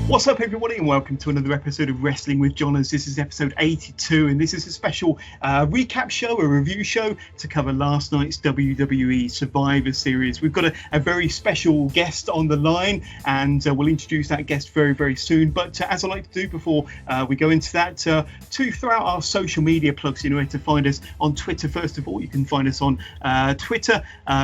What's up, everybody, and welcome to another episode of Wrestling with Johners. This is episode 82, and this is a special recap show, a review show to cover last night's WWE Survivor Series. We've got a very special guest on the line, and we'll introduce that guest very, very soon. But as I like to do before we go into that, to throw out our social media plugs, you know where to find us on Twitter. First of all, you can find us on twitter.com/ or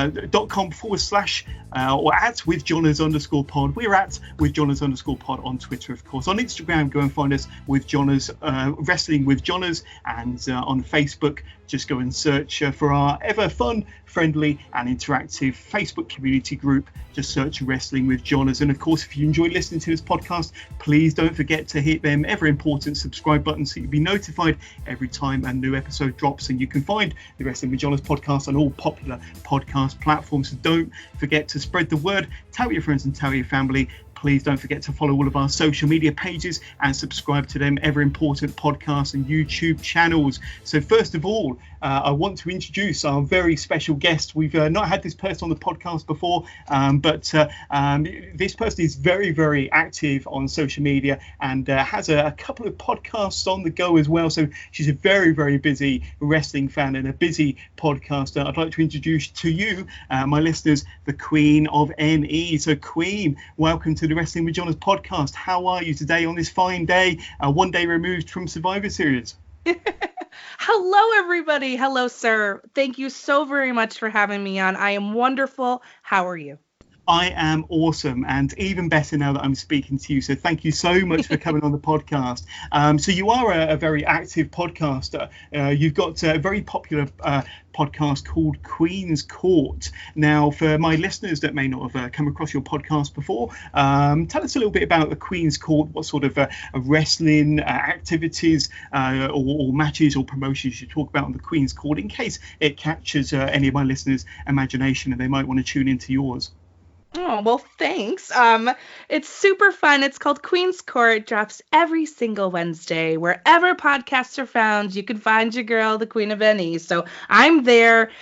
at @withjohners_pod. We're at @withjohners_pod on Twitter, of course. On Instagram, go and find us with Johners, Wrestling with Johners, and on Facebook, just go and search for our ever fun, friendly and interactive Facebook community group. Just search Wrestling with Johners. And of course, if you enjoy listening to this podcast, please don't forget to hit them ever important subscribe button so you'll be notified every time a new episode drops. And you can find the Wrestling with Johners podcast on all popular podcast platforms. So don't forget to spread the word, tell your friends and tell your family. Please don't forget to follow all of our social media pages and subscribe to them ever important podcasts and YouTube channels. So first of all, I want to introduce our very special guest. We've not had this person on the podcast before, but this person is very, very active on social media and has a couple of podcasts on the go as well. So she's a very, very busy wrestling fan and a busy podcaster. I'd like to introduce to you, my listeners, the Queen of NE. So Queen, welcome to the Wrestling with Johners podcast. How are you today on this fine day, one day removed from Survivor Series? Hello, everybody. Hello, sir. Thank you so very much for having me on. I am wonderful. How are you? I am awesome, and even better now that I'm speaking to you. So thank you so much for coming on the podcast. So you are a very active podcaster. You've got a very popular podcast called Queen's Court. Now, for my listeners that may not have come across your podcast before, tell us a little bit about the Queen's Court. What sort of wrestling activities or matches or promotions you talk about on the Queen's Court, in case it captures any of my listeners' imagination and they might want to tune into yours. Oh, well, thanks. It's super fun. It's called Queen's Court. It drops every single Wednesday. Wherever podcasts are found, you can find your girl, the Queen of NE. So I'm there.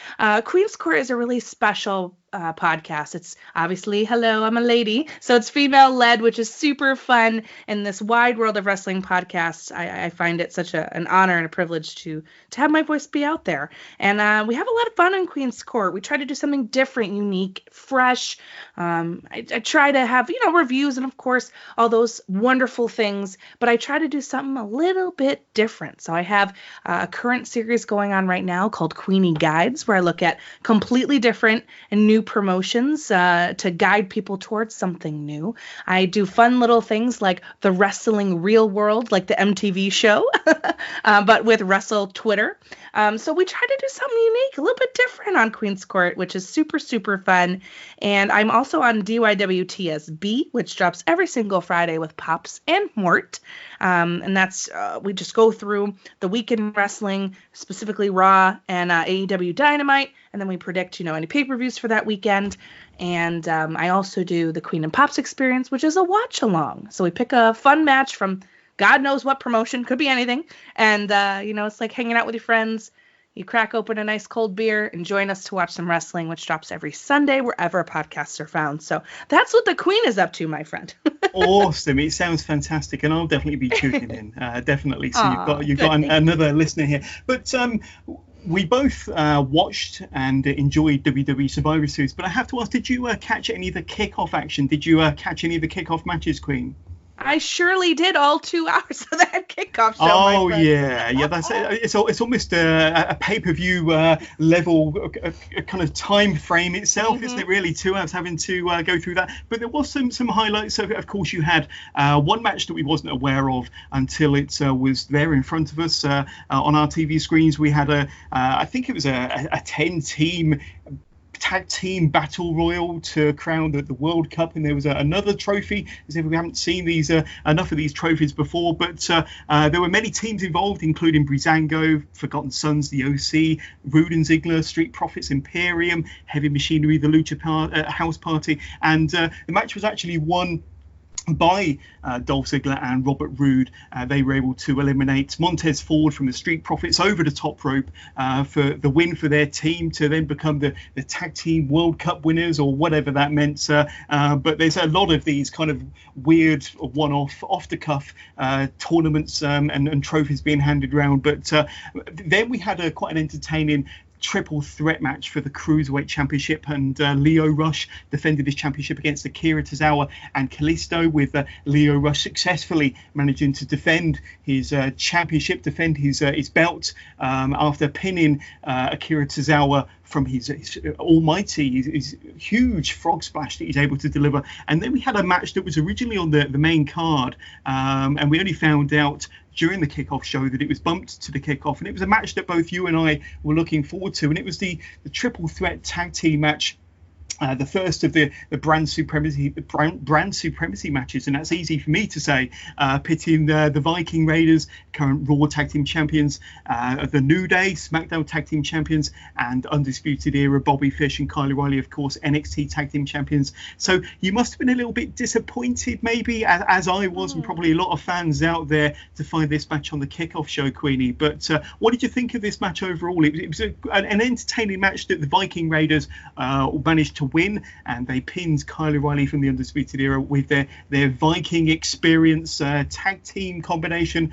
Queen's Court is a really special podcast. It's obviously, hello, I'm a lady, so it's female led, which is super fun in this wide world of wrestling podcasts. I find it such an honor and a privilege to have my voice be out there. And we have a lot of fun in Queen's Court. We try to do something different, unique, fresh. I try to have, reviews and of course all those wonderful things, but I try to do something a little bit different. So I have a current series going on right now called Queenie Guides, where I look at completely different and new promotions to guide people towards something new. I do fun little things like the Wrestling Real World, like the MTV show, but with Wrestle Twitter. So we try to do something unique, a little bit different on Queen's Court, which is super, super fun. And I'm also on DYWTSB, which drops every single Friday with Pops and Mort. And that's, we just go through the week in wrestling, specifically Raw and AEW Dynamite. And then we predict, any pay-per-views for that weekend. And I also do the Queen and Pops Experience, which is a watch-along. So we pick a fun match from God knows what promotion, could be anything. And, it's like hanging out with your friends. You crack open a nice cold beer and join us to watch some wrestling, which drops every Sunday wherever podcasts are found. So that's what the Queen is up to, my friend. Awesome. It sounds fantastic. And I'll definitely be tuning in. Definitely. So you've got another listener here. But we both watched and enjoyed WWE Survivor Series. But I have to ask, did you catch any of the kickoff action? Did you catch any of the kickoff matches, Queen? I surely did all 2 hours of that kickoff show. Oh, yeah. That's it. It's almost a pay-per-view level kind of time frame itself, isn't it? Really, 2 hours having to go through that. But there was some highlights. So, of course, you had one match that we wasn't aware of until it was there in front of us on our TV screens. We had I think it was a 10-team tag team battle royal to crown the World Cup, and there was another trophy, as if we haven't seen enough of these trophies before. But there were many teams involved, including Breezango, Forgotten Sons, the OC, Rude and Ziggler, Street Profits, Imperium, Heavy Machinery, the Lucha House Party, and the match was actually won by Dolph Ziggler and Robert Roode. They were able to eliminate Montez Ford from the Street Profits over the top rope for the win for their team to then become the Tag Team World Cup winners, or whatever that meant. But there's a lot of these kind of weird one-off, off-the-cuff tournaments and trophies being handed around. But then we had quite an entertaining triple threat match for the Cruiserweight Championship, and Lio Rush defended his championship against Akira Tozawa and Kalisto, with Lio Rush successfully managing to defend his championship, defend his belt after pinning Akira Tozawa from his almighty, his huge frog splash that he's able to deliver. And then we had a match that was originally on the main card, and we only found out during the kickoff show that it was bumped to the kickoff, and it was a match that both you and I were looking forward to, and it was the triple threat tag team match. The first of the brand supremacy matches, and that's easy for me to say, pitting the Viking Raiders, current Raw Tag Team Champions, the New Day SmackDown Tag Team Champions, and Undisputed Era Bobby Fish and Kyle O'Reilly, of course, NXT Tag Team Champions. So you must have been a little bit disappointed, maybe, as I was, and probably a lot of fans out there, to find this match on the kickoff show, Queenie. But what did you think of this match overall? It was an entertaining match that the Viking Raiders managed to win, and they pinned Kyle O'Reilly from the Undisputed Era with their Viking experience tag team combination.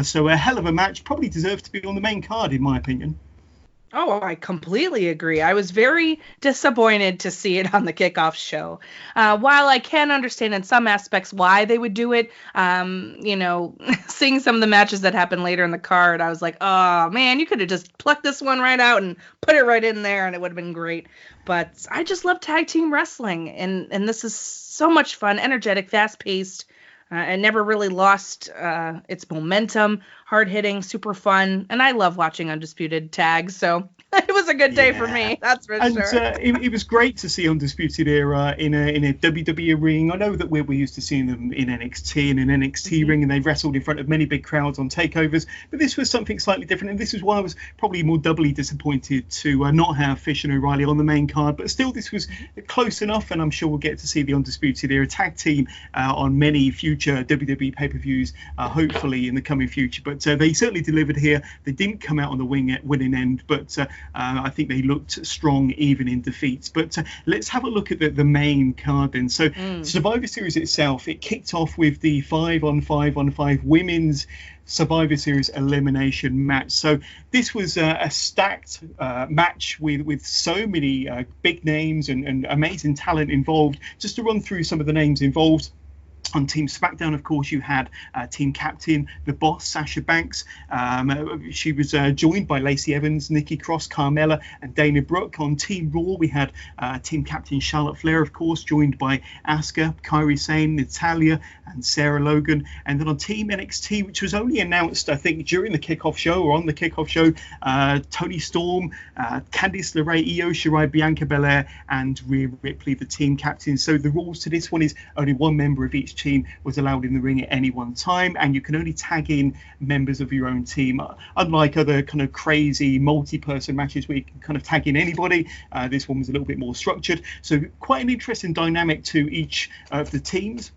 So a hell of a match, probably deserved to be on the main card, in my opinion. Oh, I completely agree. I was very disappointed to see it on the kickoff show. While I can understand in some aspects why they would do it, seeing some of the matches that happened later in the card, I was like, oh, man, you could have just plucked this one right out and put it right in there, and it would have been great. But I just love tag team wrestling, and this is so much fun, energetic, fast-paced. It never really lost its momentum, hard-hitting, super fun, and I love watching Undisputed Tag, so it was a good day for me, that's for sure. It was great to see Undisputed Era in a WWE ring. I know that we're used to seeing them in NXT, and an NXT ring, and they've wrestled in front of many big crowds on takeovers, but this was something slightly different, and this is why I was probably more doubly disappointed to not have Fish and O'Reilly on the main card. But still, this was close enough, and I'm sure we'll get to see the Undisputed Era tag team on many future WWE pay-per-views, hopefully in the coming future. But they certainly delivered here. They didn't come out on the winning end, but I think they looked strong even in defeats. But let's have a look at the main card then. So Survivor Series itself, it kicked off with the 5-on-5-on-5 women's Survivor Series elimination match. So this was a stacked match with so many big names and amazing talent involved. Just to run through some of the names involved. On Team SmackDown, of course, you had team captain, the boss, Sasha Banks. She was joined by Lacey Evans, Nikki Cross, Carmella, and Dana Brooke. On Team Raw, we had team captain Charlotte Flair, of course, joined by Asuka, Kairi Sane, Natalya, and Sarah Logan. And then on Team NXT, which was only announced, I think, during the kickoff show or on the kickoff show, Toni Storm, Candice LeRae, Io Shirai, Bianca Belair, and Rhea Ripley, the team captain. So the rules to this one is only one member of each team was allowed in the ring at any one time, and you can only tag in members of your own team. Unlike other kind of crazy multi-person matches where you can kind of tag in anybody, this one was a little bit more structured. So quite an interesting dynamic to each of the teams.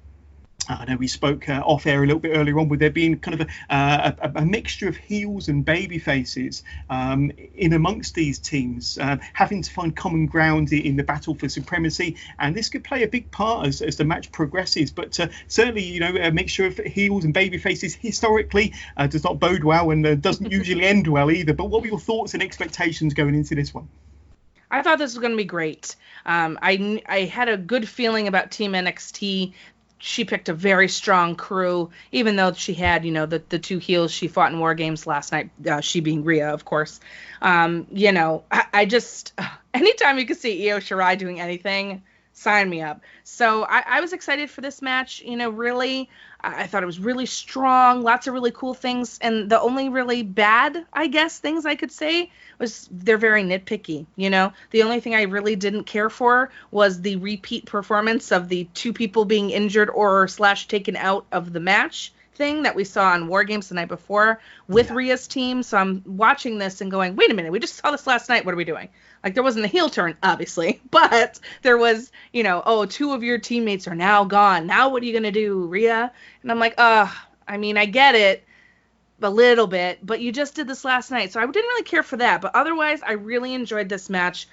I know we spoke off air a little bit earlier on with there being kind of a mixture of heels and baby faces in amongst these teams, having to find common ground in the battle for supremacy, and this could play a big part as the match progresses. But certainly, a mixture of heels and baby faces historically does not bode well, and doesn't usually end well either. But what were your thoughts and expectations going into this one? I thought this was going to be great. I had a good feeling about Team NXT. She picked a very strong crew, even though she had, the two heels she fought in War Games last night, she being Rhea, of course. I just, anytime you could see Io Shirai doing anything, sign me up. So I was excited for this match. Really, I thought it was really strong, lots of really cool things. And the only really bad, I guess, things I could say was they're very nitpicky. The only thing I really didn't care for was the repeat performance of the two people being injured or / taken out of the match thing that we saw on War Games the night before with Rhea's team. So I'm watching this and going, wait a minute, we just saw this last night. What are we doing? Like, there wasn't a heel turn, obviously, but there was, oh, 2 of your teammates are now gone. Now what are you going to do, Rhea? And I'm like, I mean, I get it a little bit, but you just did this last night. So I didn't really care for that. But otherwise, I really enjoyed this match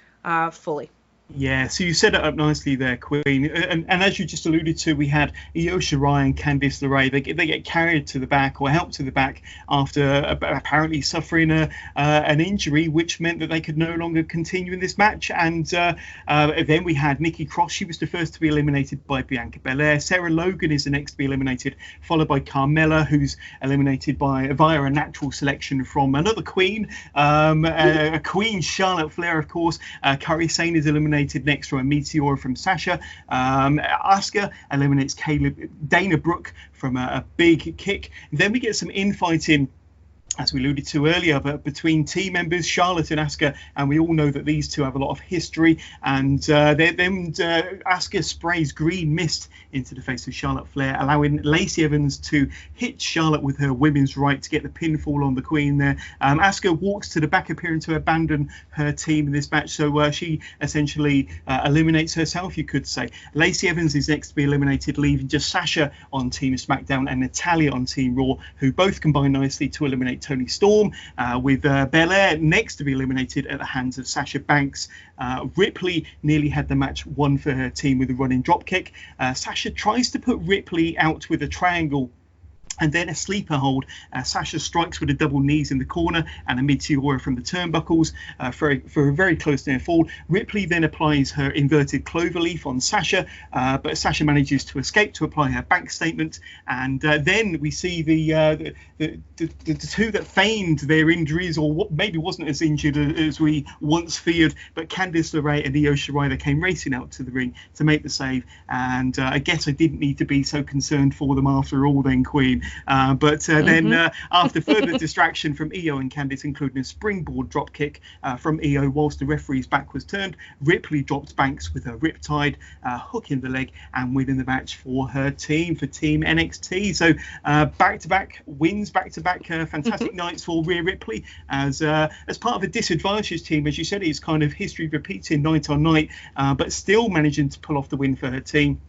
fully. Yeah, so you set it up nicely there, Queen. And as you just alluded to, we had Io Shirai and Candice LeRae. They get carried to the back or helped to the back after apparently suffering an injury, which meant that they could no longer continue in this match. And then we had Nikki Cross. She was the first to be eliminated by Bianca Belair. Sarah Logan is the next to be eliminated, followed by Carmella, who's eliminated via a natural selection from another Queen, a Queen, Charlotte Flair, of course. Kairi Sane is eliminated next from a Meteor from Sasha. Asuka eliminates Dana Brooke from a big kick. And then we get some infighting, as we alluded to earlier, but between team members Charlotte and Asuka, and we all know that these two have a lot of history. And Asuka sprays green mist into the face of Charlotte Flair, allowing Lacey Evans to hit Charlotte with her women's right to get the pinfall on the Queen there. Asuka walks to the back, appearing to abandon her team in this match, so she essentially eliminates herself, you could say. Lacey Evans is next to be eliminated, leaving just Sasha on Team SmackDown and Natalya on Team Raw, who both combine nicely to eliminate Toni Storm, with Belair next to be eliminated at the hands of Sasha Banks. Ripley nearly had the match won for her team with a running dropkick. Sasha tries to put Ripley out with a triangle and then a sleeper hold. Sasha strikes with the double knees in the corner and a Meteora from the turnbuckles for a very close near fall. Ripley then applies her inverted cloverleaf on Sasha, but Sasha manages to escape to apply her bank statement. And then we see the two that feigned their injuries, or what maybe wasn't as injured as we once feared, but Candice LeRae and Io Shirai, they came racing out to the ring to make the save. And I guess I didn't need to be so concerned for them after all then, Queen. Then after further distraction from Io and Candice, including a springboard dropkick from Io whilst the referee's back was turned, Ripley dropped Banks with a riptide, hook in the leg, and winning the match for her team, for Team NXT. So back-to-back wins, back-to-back fantastic nights for Rhea Ripley as part of a disadvantaged team. As you said, it's kind of history repeating night on night, but still managing to pull off the win for her team.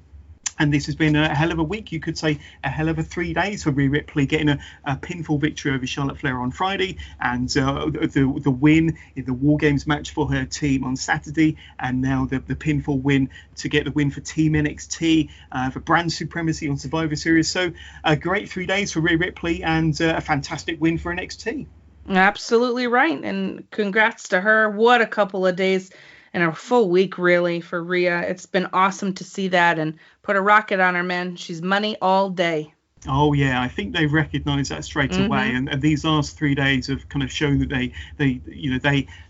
And this has been a hell of a week, you could say a hell of a 3 days for Rhea Ripley, getting a pinfall victory over Charlotte Flair on Friday, and the win in the War Games match for her team on Saturday, and now the pinfall win to get the win for Team NXT for brand supremacy on Survivor Series. So a great 3 days for Rhea Ripley and a fantastic win for NXT. Absolutely right, and congrats to her. What a couple of days and a full week, really, for Rhea. It's been awesome to see that, and put a rocket on her, man. She's money all day. Oh yeah, I think they've recognised that straight away, and these last 3 days have kind of shown that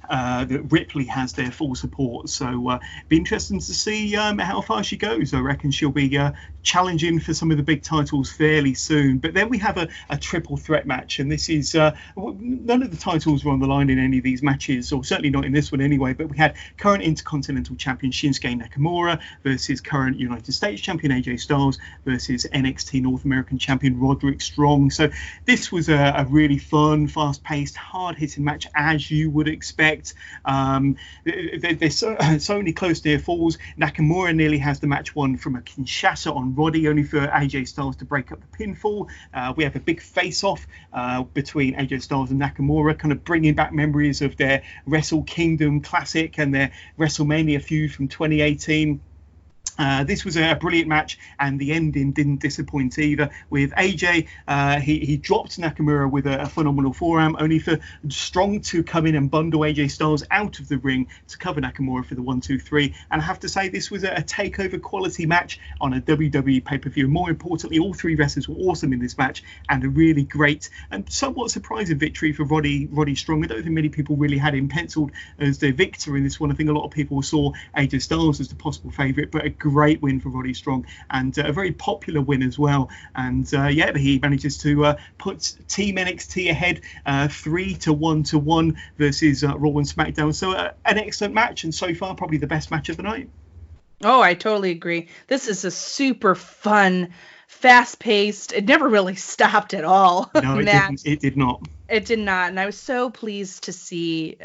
that Ripley has their full support. So be interesting to see how far she goes. I reckon she'll be challenging for some of the big titles fairly soon. But then we have a triple threat match, and this is none of the titles were on the line in any of these matches, or certainly not in this one anyway. But we had current Intercontinental Champion Shinsuke Nakamura versus current United States Champion AJ Styles versus NXT North American Champion Roderick Strong. So this was a really fun, fast-paced, hard-hitting match, as you would expect. There's so many close near falls. Nakamura nearly has the match won from a Kinshasa on Roddy, only for AJ Styles to break up the pinfall. We have a big face-off between AJ Styles and Nakamura, kind of bringing back memories of their Wrestle Kingdom Classic and their WrestleMania feud from 2018. This was a brilliant match, and the ending didn't disappoint either. With AJ, he dropped Nakamura with a phenomenal forearm, only for Strong to come in and bundle AJ Styles out of the ring to cover Nakamura for the 1-2-3. And I have to say, this was a takeover quality match on a WWE pay-per-view. More importantly, all three wrestlers were awesome in this match, and a really great and somewhat surprising victory for Roddy Strong. I don't think many people really had him penciled as the victor in this one. I think a lot of people saw AJ Styles as the possible favourite, but a great win for Roddy Strong, and a very popular win as well. And he manages to put Team NXT ahead 3-1 versus Raw and SmackDown. So an excellent match, and so far probably the best match of the night. Oh, I totally agree. This is a super fun fast-paced. It never really stopped at all. No, it didn't. It did not. It did not, and I was so pleased to see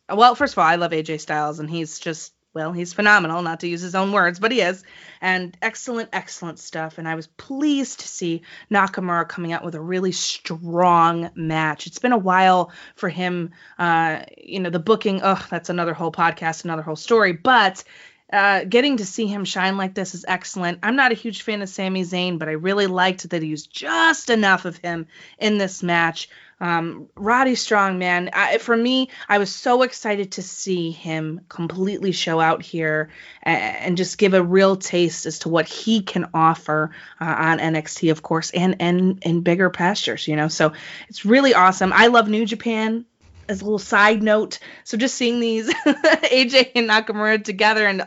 well, first of all, I love AJ Styles, and he's just, well, he's phenomenal, not to use his own words, but he is, and excellent stuff, and I was pleased to see Nakamura coming out with a really strong match. It's been a while for him, the booking, that's another whole podcast, another whole story, but getting to see him shine like this is excellent. I'm not a huge fan of Sami Zayn, but I really liked that he used just enough of him in this match. Roddy Strong, man, for me, I was so excited to see him completely show out here and just give a real taste as to what he can offer on NXT, of course, and in bigger pastures, So it's really awesome. I love New Japan. As a little side note, so just seeing these AJ and Nakamura together, and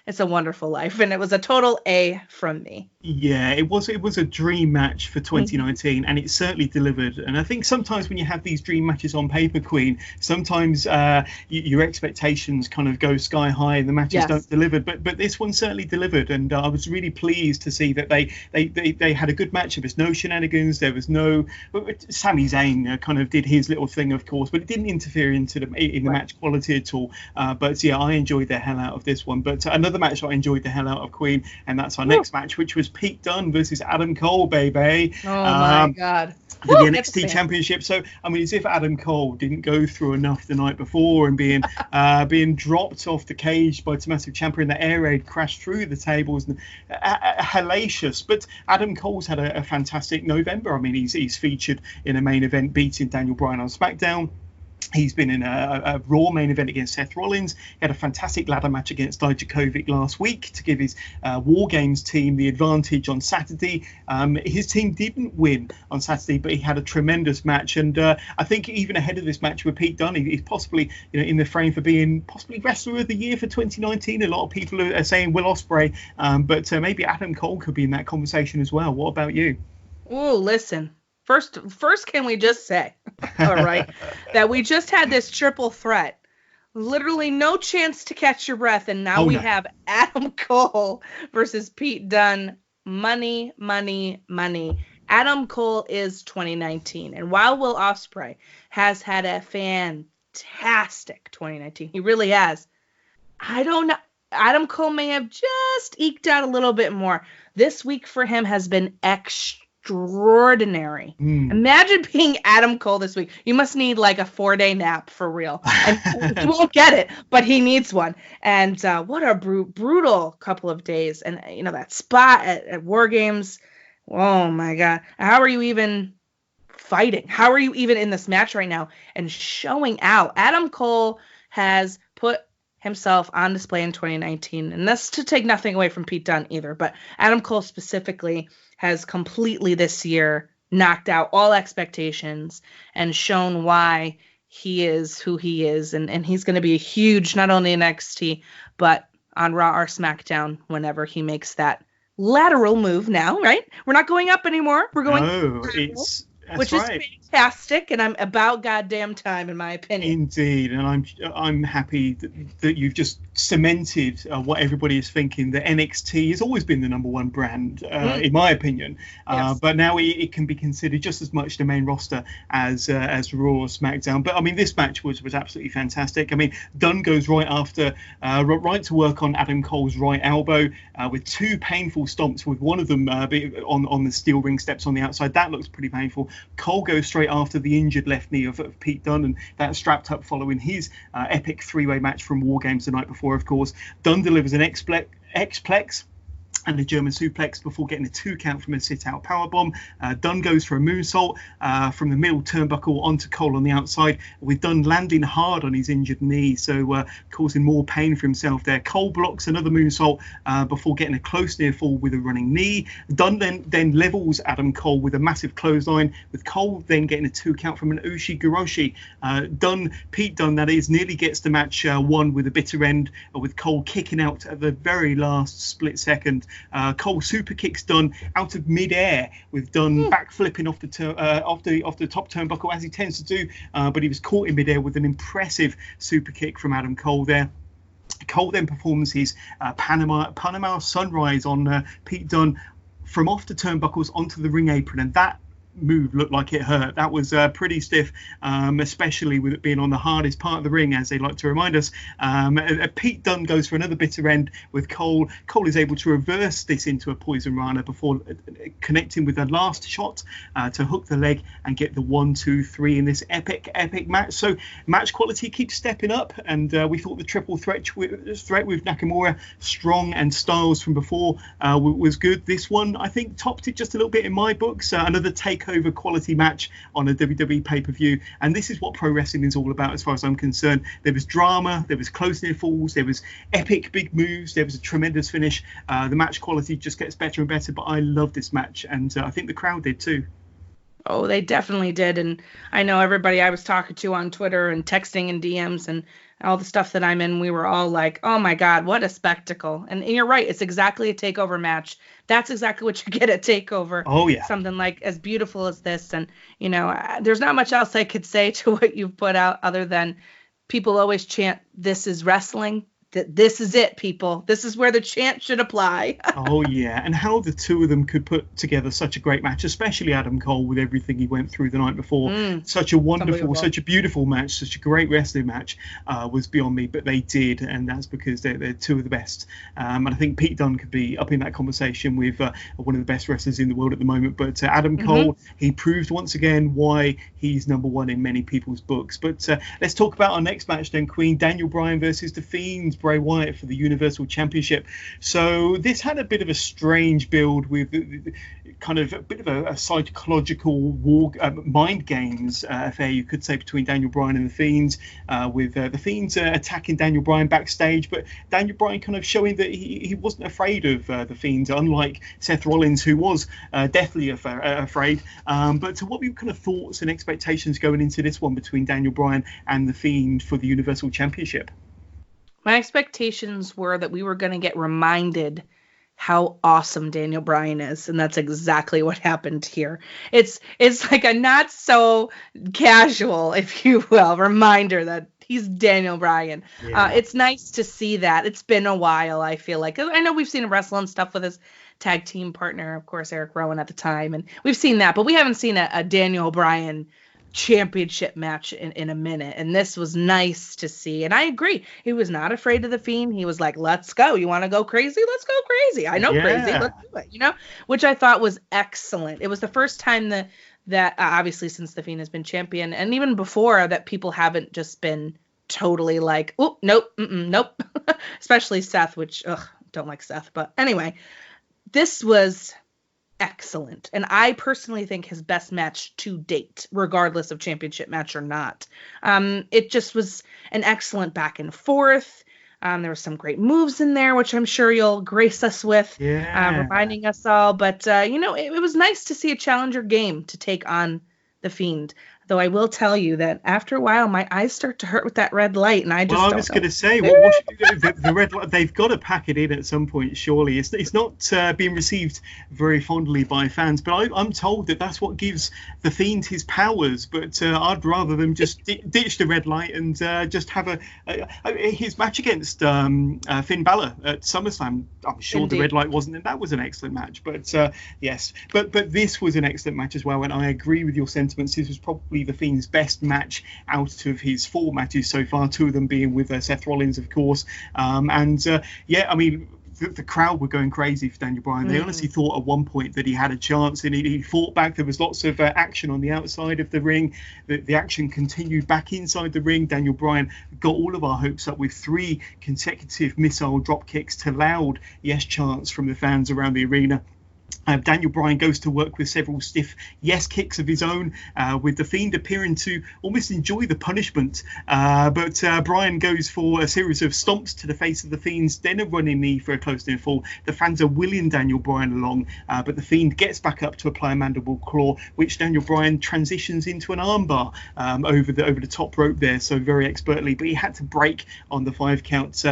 it's a wonderful life, and it was a total A from me. Yeah, it was a dream match for 2019, and it certainly delivered. And I think sometimes when you have these dream matches on paper, Queen, sometimes your expectations kind of go sky high and the matches don't deliver. But this one certainly delivered, and I was really pleased to see that they had a good match. There was no shenanigans. There was no. Sami Zayn kind of did his little thing, of course, but it didn't interfere in the match quality at all. But yeah, I enjoyed the hell out of this one. But another match I enjoyed the hell out of, Queen, and that's our next match, which was Pete Dunne versus Adam Cole, baby. Oh my God. For the NXT Championship. So, I mean, as if Adam Cole didn't go through enough the night before and being dropped off the cage by Tommaso Ciampa in the air raid, crashed through the tables, and hellacious. But Adam Cole's had a fantastic November. I mean, he's featured in a main event beating Daniel Bryan on SmackDown. He's been in a Raw main event against Seth Rollins. He had a fantastic ladder match against Dijakovic last week to give his War Games team the advantage on Saturday. His team didn't win on Saturday, but he had a tremendous match. And I think even ahead of this match with Pete Dunne, he's possibly in the frame for being possibly Wrestler of the Year for 2019. A lot of people are saying Will Ospreay, but maybe Adam Cole could be in that conversation as well. What about you? Oh, listen. First, can we just say, all right, that we just had this triple threat, literally no chance to catch your breath, and now we have Adam Cole versus Pete Dunne. Money. Adam Cole is 2019, and while Will Ospreay has had a fantastic 2019, he really has. I don't know. Adam Cole may have just eked out a little bit more. This week for him has been extraordinary. Imagine being Adam Cole this week. You must need like a 4-day nap for real. And he won't get it, but he needs one. And what a brutal couple of days. And that spot at War Games. Oh my God. How are you even fighting? How are you even in this match right now and showing out? Adam Cole has put himself on display in 2019, and that's to take nothing away from Pete Dunne either, but Adam Cole specifically has completely this year knocked out all expectations and shown why he is who he is, and he's going to be a huge, not only in NXT, but on Raw or SmackDown whenever he makes that lateral move now, right? We're not going up anymore. We're going which is fantastic, and I'm about goddamn time, in my opinion. Indeed, and I'm happy that you've just cemented what everybody is thinking, that NXT has always been the number one brand, in my opinion. Yes. But now it can be considered just as much the main roster as Raw or SmackDown. But I mean, this match was absolutely fantastic. I mean, Dunne goes right to work on Adam Cole's right elbow with two painful stomps, with one of them on the steel ring steps on the outside. That looks pretty painful. Cole goes straight after the injured left knee of Pete Dunne, and that's strapped up following his epic three-way match from War Games the night before, of course. Dunne delivers an X-Plex and a German suplex before getting a 2 count from a sit-out powerbomb. Dunne goes for a moonsault from the middle turnbuckle onto Cole on the outside, with Dunne landing hard on his injured knee, so causing more pain for himself there. Cole blocks another moonsault before getting a close near fall with a running knee. Dunne then levels Adam Cole with a massive clothesline, with Cole then getting a 2 count from an Ushi-Guroshi. Pete Dunne, that is, nearly gets the match won with a bitter end, with Cole kicking out at the very last split second. Cole super kicks Dunne out of midair, with Dunne backflipping off the top turnbuckle as he tends to do, but he was caught in midair with an impressive super kick from Adam Cole there. Cole then performs his Panama Sunrise on Pete Dunne. from off the turnbuckles onto the ring apron, and that move looked like it hurt. That was pretty stiff, especially with it being on the hardest part of the ring, as they like to remind us. Pete Dunne goes for another bitter end with Cole. Cole is able to reverse this into a Poison Rana before connecting with the last shot to hook the leg and get the 1, 2, 3 in this epic match. So match quality keeps stepping up, and we thought the triple threat with Nakamura, Strong, and Styles from before was good. This one, I think, topped it just a little bit in my books. Another takeover quality match on a WWE pay-per-view, and this is what pro wrestling is all about as far as I'm concerned. There was drama, there was close near falls, there was epic big moves, there was a tremendous finish. The match quality just gets better and better, but I love this match, and I think the crowd did too. Oh, they definitely did. And I know everybody I was talking to on Twitter and texting and DMs and all the stuff that I'm in, we were all like, oh my God, what a spectacle. And you're right. It's exactly a takeover match. That's exactly what you get at takeover. Oh, yeah. Something like as beautiful as this. And, you know, there's not much else I could say to what you've put out other than people always chant, this is wrestling. This is it, people. This is where the chant should apply. Oh, yeah. And how the two of them could put together such a great match, especially Adam Cole with everything he went through the night before. Such a wonderful, such a beautiful match, such a great wrestling match was beyond me. But they did, and that's because they're two of the best. And I think Pete Dunne could be up in that conversation with one of the best wrestlers in the world at the moment. But Adam Cole, he proved once again why he's number one in many people's books. But let's talk about our next match then, Queen. Daniel Bryan versus The Fiend. Bray Wyatt for the Universal Championship. So this had a bit of a strange build with kind of a bit of a psychological war, mind games affair, you could say, between Daniel Bryan and The Fiend, with The Fiend attacking Daniel Bryan backstage, but Daniel Bryan kind of showing that he wasn't afraid of The Fiend, unlike Seth Rollins, who was deathly afraid. But what were your kind of thoughts and expectations going into this one between Daniel Bryan and The Fiend for the Universal Championship? My expectations were that we were going to get reminded how awesome Daniel Bryan is, and that's exactly what happened here. It's like a not so casual, if you will, reminder that he's Daniel Bryan. Yeah. It's nice to see that. It's been a while, I feel like. I know we've seen him wrestle and stuff with his tag team partner, of course, Eric Rowan at the time, and we've seen that, but we haven't seen a Daniel Bryan championship match in a minute, and this was nice to see. And I agree, he was not afraid of The Fiend. He was like, let's go, you want to go crazy, let's go crazy, I know, crazy, let's do it, you know, which I thought was excellent. It was the first time that obviously since The Fiend has been champion, and even before that, people haven't just been totally like, oh nope, nope. Especially Seth, which don't like Seth, but anyway, this was excellent, and I personally think his best match to date, regardless of championship match or not. It just was an excellent back and forth. There were some great moves in there, which I'm sure you'll grace us with, reminding us all. But it was nice to see a challenger game to take on The Fiend. Though I will tell you that after a while, my eyes start to hurt with that red light, and I just I was going to say, what should you do? The red light, they've got to pack it in at some point, surely. It's not being received very fondly by fans, but I'm told that that's what gives The Fiend his powers. But I'd rather them just ditch the red light and just have his match against Finn Balor at SummerSlam. I'm sure Indeed. The red light wasn't, and that was an excellent match. But yes, but this was an excellent match as well, and I agree with your sentiments. This was probably The Fiend's best match out of his 4 matches so far, 2 of them being with Seth Rollins, of course. I mean, the crowd were going crazy for Daniel Bryan. They honestly thought at one point that he had a chance, and he fought back. There was lots of action on the outside of the ring. The action continued back inside the ring. Daniel Bryan got all of our hopes up with 3 consecutive missile drop kicks to loud yes chants from the fans around the arena. Daniel Bryan goes to work with several stiff yes kicks of his own, with The Fiend appearing to almost enjoy the punishment. But Bryan goes for a series of stomps to the face of The Fiend's, then a running knee for a close near fall. The fans are willing Daniel Bryan along, but The Fiend gets back up to apply a mandible claw, which Daniel Bryan transitions into an armbar over the top rope there, so very expertly. But he had to break on the 5 count.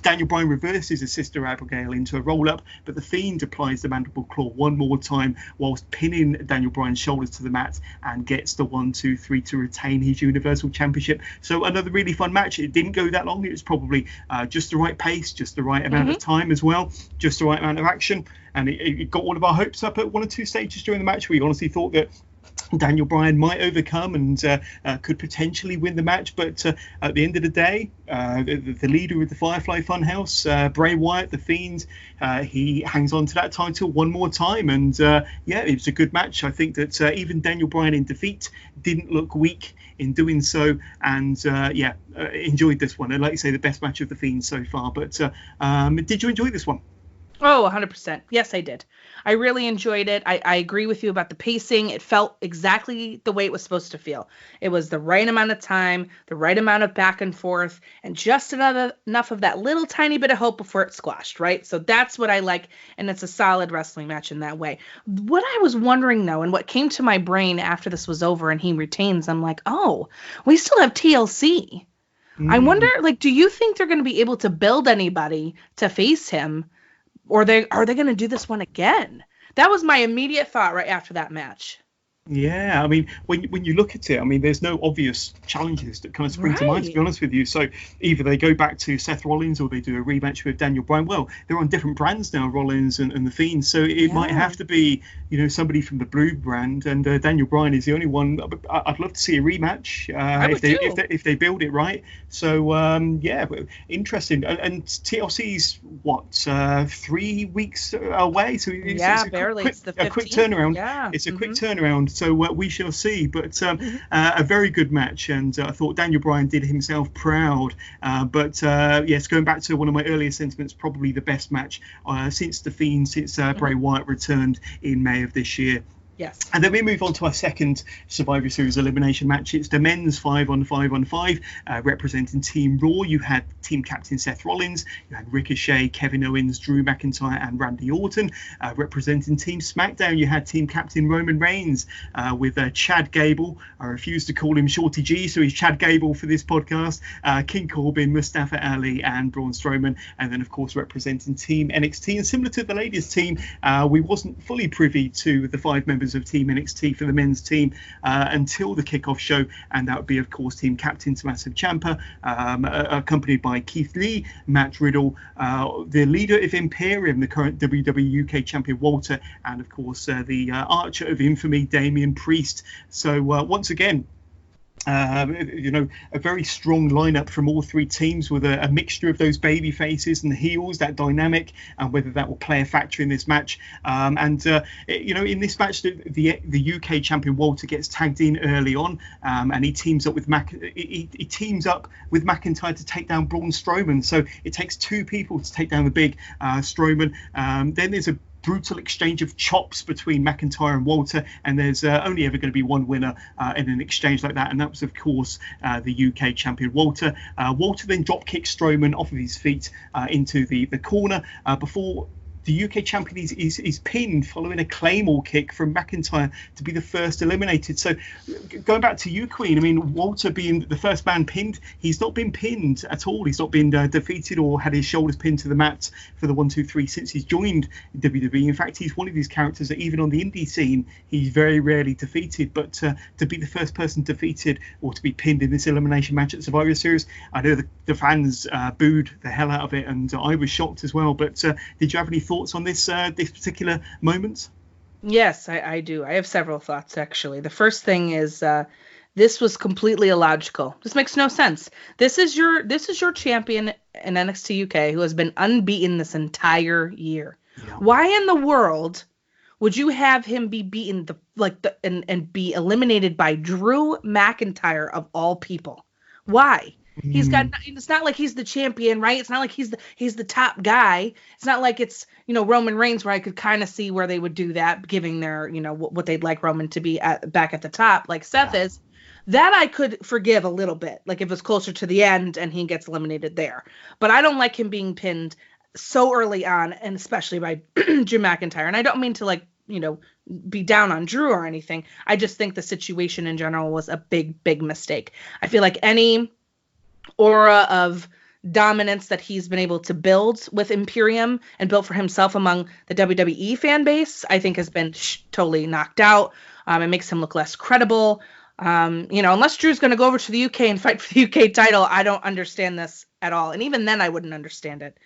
Daniel Bryan reverses his sister Abigail into a roll-up, but The Fiend applies the mandible claw one more time whilst pinning Daniel Bryan's shoulders to the mat and gets the 1, 2, 3 to retain his Universal Championship. So another really fun match. It didn't go that long. It was probably just the right pace, just the right amount of time as well, just the right amount of action. and it got all of our hopes up at one or two stages during the match. We honestly thought that Daniel Bryan might overcome and could potentially win the match, but at the end of the day, the leader of the Firefly Funhouse, Bray Wyatt, the Fiend, he hangs on to that title one more time, and it was a good match. I think that even Daniel Bryan in defeat didn't look weak in doing so, and enjoyed this one. And like you say, the best match of the Fiend so far. But did you enjoy this one? Oh, 100%. Yes, I did. I really enjoyed it. I agree with you about the pacing. It felt exactly the way it was supposed to feel. It was the right amount of time, the right amount of back and forth, and just enough of that little tiny bit of hope before it squashed, right? So that's what I like, and it's a solid wrestling match in that way. What I was wondering, though, and what came to my brain after this was over and he retains, I'm like, oh, we still have TLC. I wonder, do you think they're going to be able to build anybody to face him? Or are they going to do this one again? That was my immediate thought right after that match. Yeah, I mean, when you look at it, I mean, there's no obvious challenges that kind of spring to mind, to be honest with you. So either they go back to Seth Rollins or they do a rematch with Daniel Bryan. Well, they're on different brands now, Rollins and The Fiend. So it might have to be, somebody from the Blue brand. And Daniel Bryan is the only one. I'd love to see a rematch if they build it right. So, interesting. And TLC's, 3 weeks away? So it's barely. It's a quick turnaround. Yeah. It's a quick turnaround. So we shall see, but a very good match, and I thought Daniel Bryan did himself proud. But yes, going back to one of my earlier sentiments, probably the best match since The Fiend, since Bray Wyatt returned in May of this year. Yes. And then we move on to our second Survivor Series elimination match. It's the men's 5-on-5-on-5 representing Team Raw. You had team captain Seth Rollins, you had Ricochet, Kevin Owens, Drew McIntyre, and Randy Orton. Representing Team SmackDown, you had team captain Roman Reigns with Chad Gable. I refuse to call him Shorty G, so he's Chad Gable for this podcast. King Corbin, Mustafa Ali, and Braun Strowman. And then, of course, representing Team NXT. And similar to the ladies' team, we wasn't fully privy to the 5 members of Team NXT for the men's team until the kickoff show, and that would be, of course, team captain Tommaso Ciampa, accompanied by Keith Lee, Matt Riddle, the leader of Imperium, the current WWE UK champion Walter, and of course the Archer of Infamy, Damian Priest. So once again, a very strong lineup from all 3 teams with a mixture of those baby faces and the heels, that dynamic, and whether that will play a factor in this match. In this match, the UK champion Walter gets tagged in early on, and he teams up with McIntyre to take down Braun Strowman. So it takes 2 people to take down the big Strowman. Then there's a brutal exchange of chops between McIntyre and Walter, and there's only ever going to be one winner in an exchange like that, and that was, of course, the UK champion Walter. Walter then drop kicks Strowman off of his feet into the corner before the UK champion is pinned following a Claymore kick from McIntyre to be the first eliminated. So going back to you, Queen, I mean, Walter being the first man pinned, he's not been pinned at all. He's not been defeated or had his shoulders pinned to the mat for the 1, 2, 3 since he's joined WWE. In fact, he's one of these characters that even on the indie scene, he's very rarely defeated. But to be the first person defeated or to be pinned in this elimination match at Survivor Series, I know the fans booed the hell out of it, and I was shocked as well. But did you have any thoughts on this particular moment? Yes, I do. I have several thoughts, actually. The first thing is this was completely illogical. This makes no sense. This is your champion in NXT UK who has been unbeaten this entire year. Yeah. Why in the world would you have him be beaten and be eliminated by Drew McIntyre of all people? Why? He's got. It's not like he's the champion, right? It's not like he's the top guy. It's not like it's Roman Reigns, where I could kind of see where they would do that, giving their what they'd like Roman to be back at the top, like Seth is. That I could forgive a little bit, like if it's closer to the end and he gets eliminated there. But I don't like him being pinned so early on, and especially by Drew McIntyre. And I don't mean to be down on Drew or anything. I just think the situation in general was a big mistake. I feel like any aura of dominance that he's been able to build with Imperium and built for himself among the WWE fan base, I think has been totally knocked out. It makes him look less credible. Unless Drew's going to go over to the UK and fight for the UK title, I don't understand this at all. And even then I wouldn't understand it.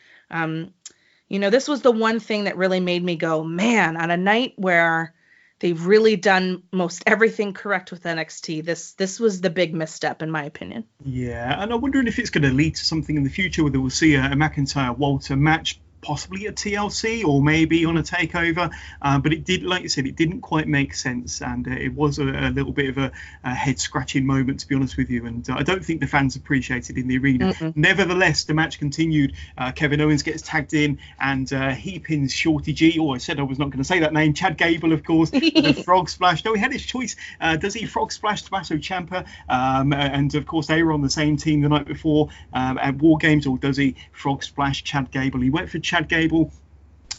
This was the one thing that really made me go, man, on a night where they've really done most everything correct with NXT, this was the big misstep, in my opinion. Yeah, and I'm wondering if it's going to lead to something in the future, whether we'll see a McIntyre-Walter match, possibly at TLC or maybe on a takeover, but it did, like you said, it didn't quite make sense, and it was a little bit of a head-scratching moment, to be honest with you, and I don't think the fans appreciated it in the arena. Nevertheless, the match continued. Kevin Owens gets tagged in, and he pins Shorty G. I said I was not going to say that name. Chad Gable, of course, the frog splash. No, he had his choice. Does he frog splash Tommaso Ciampa? And of course, they were on the same team the night before at War Games, or does he frog splash Chad Gable? He went for Chad Gable,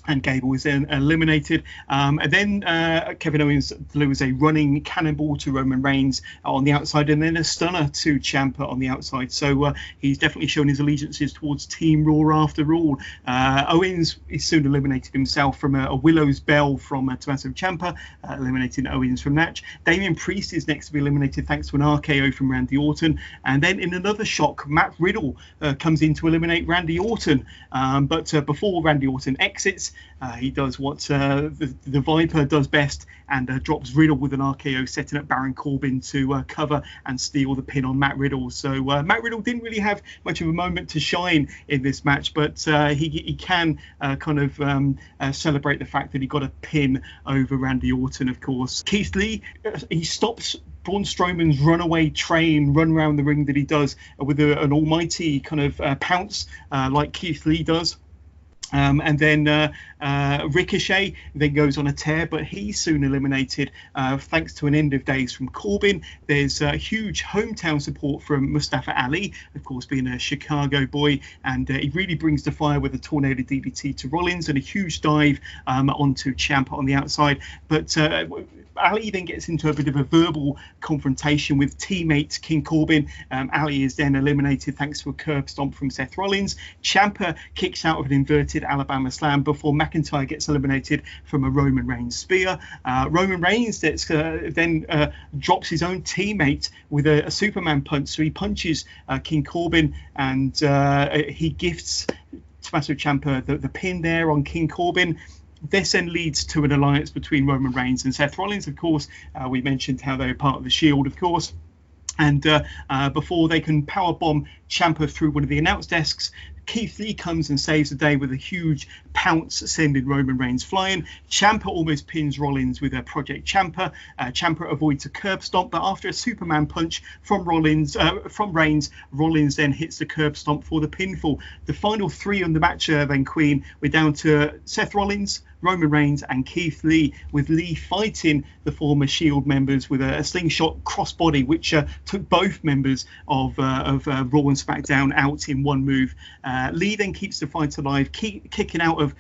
and Gable was then eliminated. And then Kevin Owens delivers a running cannonball to Roman Reigns on the outside, and then a stunner to Ciampa on the outside. So he's definitely shown his allegiances towards Team Raw after all. Owens is soon eliminated himself from a Willow's Bell from Tommaso Ciampa, eliminating Owens from that. Damian Priest is next to be eliminated thanks to an RKO from Randy Orton. And then in another shock, Matt Riddle comes in to eliminate Randy Orton. But before Randy Orton exits, he does what the Viper does best, and drops Riddle with an RKO, setting up Baron Corbin to cover and steal the pin on Matt Riddle. So Matt Riddle didn't really have much of a moment to shine in this match, but he can celebrate the fact that he got a pin over Randy Orton, of course. Keith Lee, he stops Braun Strowman's runaway train run around the ring that he does with an almighty kind of pounce like Keith Lee does. And then Ricochet then goes on a tear, but he's soon eliminated thanks to an end of days from Corbin. There's huge hometown support from Mustafa Ali, of course, being a Chicago boy, and he really brings the fire with a tornado DDT to Rollins and a huge dive onto Ciampa on the outside. But Ali then gets into a bit of a verbal confrontation with teammate King Corbin. Ali is then eliminated thanks to a curb stomp from Seth Rollins. Ciampa kicks out of an inverted Alabama slam before McIntyre gets eliminated from a Roman Reigns spear. Roman Reigns then drops his own teammate with a Superman punch. So he punches King Corbin, and he gifts Tommaso Ciampa the pin there on King Corbin. This then leads to an alliance between Roman Reigns and Seth Rollins, of course. We mentioned how they were part of the Shield, of course. And before they can powerbomb Ciampa through one of the announce desks, Keith Lee comes and saves the day with a huge pounce, sending Roman Reigns flying. Ciampa almost pins Rollins with a Project Ciampa. Ciampa avoids a curb stomp, but after a Superman punch from Reigns, Rollins then hits the curb stomp for the pinfall. The final three on the match, then Queen, we're down to Seth Rollins, Roman Reigns and Keith Lee, with Lee fighting the former Shield members with a slingshot crossbody, which took both members of Raw and SmackDown out in one move. Lee then keeps the fight alive, kicking out of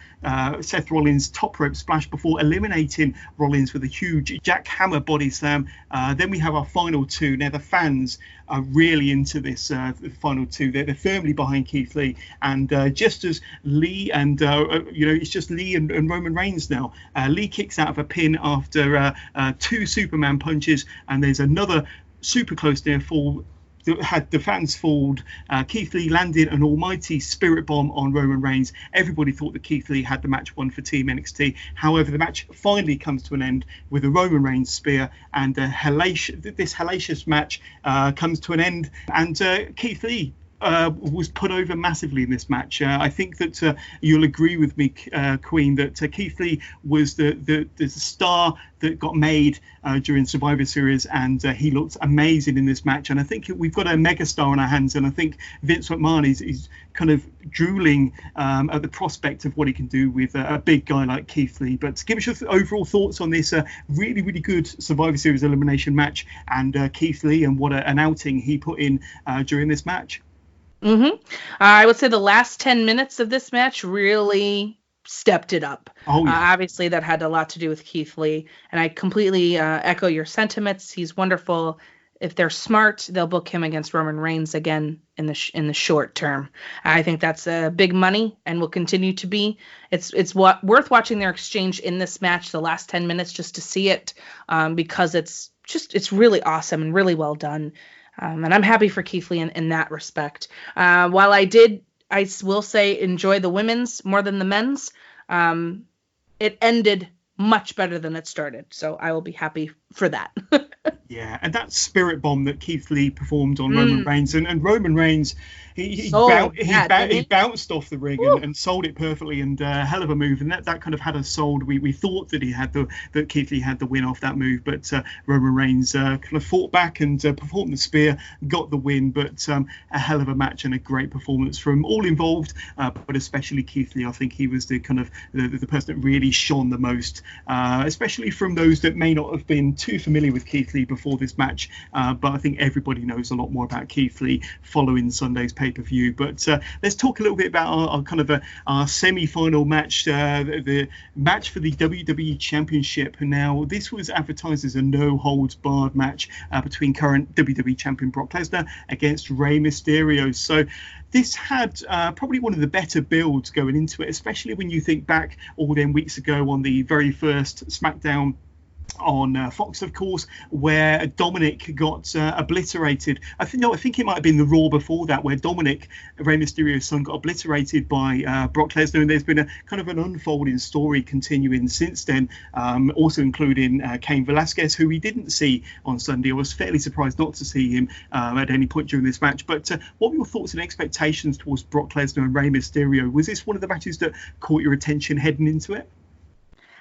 Seth Rollins' top rope splash before eliminating Rollins with a huge jackhammer body slam. Then we have our final two. Now the fans are really into this the final two. They're firmly behind Keith Lee, and just as Lee and it's just Lee and Roman Reigns now. Lee kicks out of a pin after two Superman punches, and there's another super close near fall that had the fans fooled. Keith Lee landed an almighty spirit bomb on Roman Reigns. Everybody thought that Keith Lee had the match won for Team NXT. However, the match finally comes to an end with a Roman Reigns spear, and this hellacious match comes to an end, and Keith Lee was put over massively in this match. I think that you'll agree with me, Queen, that Keith Lee was the star that got made during Survivor Series, and he looked amazing in this match. And I think we've got a megastar on our hands, and I think Vince McMahon is kind of drooling at the prospect of what he can do with a big guy like Keith Lee. But give us your overall thoughts on this really, really good Survivor Series elimination match, and Keith Lee, and what an outing he put in during this match. I would say the last 10 minutes of this match really stepped it up. Oh, yeah. Obviously, that had a lot to do with Keith Lee, and I completely echo your sentiments. He's wonderful. If they're smart, they'll book him against Roman Reigns again in the short term. I think that's big money and will continue to be. It's worth watching their exchange in this match, the last 10 minutes, just to see it, because it's really awesome and really well done. And I'm happy for Keith Lee in that respect. While I did will say enjoy the women's more than the men's. It ended much better than it started, so I will be happy for that. Yeah, and that spirit bomb that Keith Lee performed on Roman Reigns, and Roman Reigns, he bounced off the ring and sold it perfectly, and hell of a move, and that kind of had us sold. We thought that that Keith Lee had the win off that move, but Roman Reigns kind of fought back and performed the spear, got the win, but a hell of a match and a great performance from all involved, but especially Keith Lee. I think he was the kind of the person that really shone the most, especially from those that may not have been too familiar with Keith Lee before this match, but I think everybody knows a lot more about Keith Lee following Sunday's pay-per-view. But let's talk a little bit about our kind of our semi-final match, the match for the WWE Championship. Now, this was advertised as a no-holds-barred match between current WWE Champion Brock Lesnar against Rey Mysterio. So this had probably one of the better builds going into it, especially when you think back all them weeks ago on the very first SmackDown on Fox, of course, where Dominic got obliterated. I think it might have been the Raw before that, where Dominic, Rey Mysterio's son, got obliterated by Brock Lesnar, and there's been a kind of an unfolding story continuing since then, also including Cain Velasquez, who we didn't see on Sunday. I was fairly surprised not to see him at any point during this match. But what were your thoughts and expectations towards Brock Lesnar and Rey Mysterio? Was this one of the matches that caught your attention heading into it?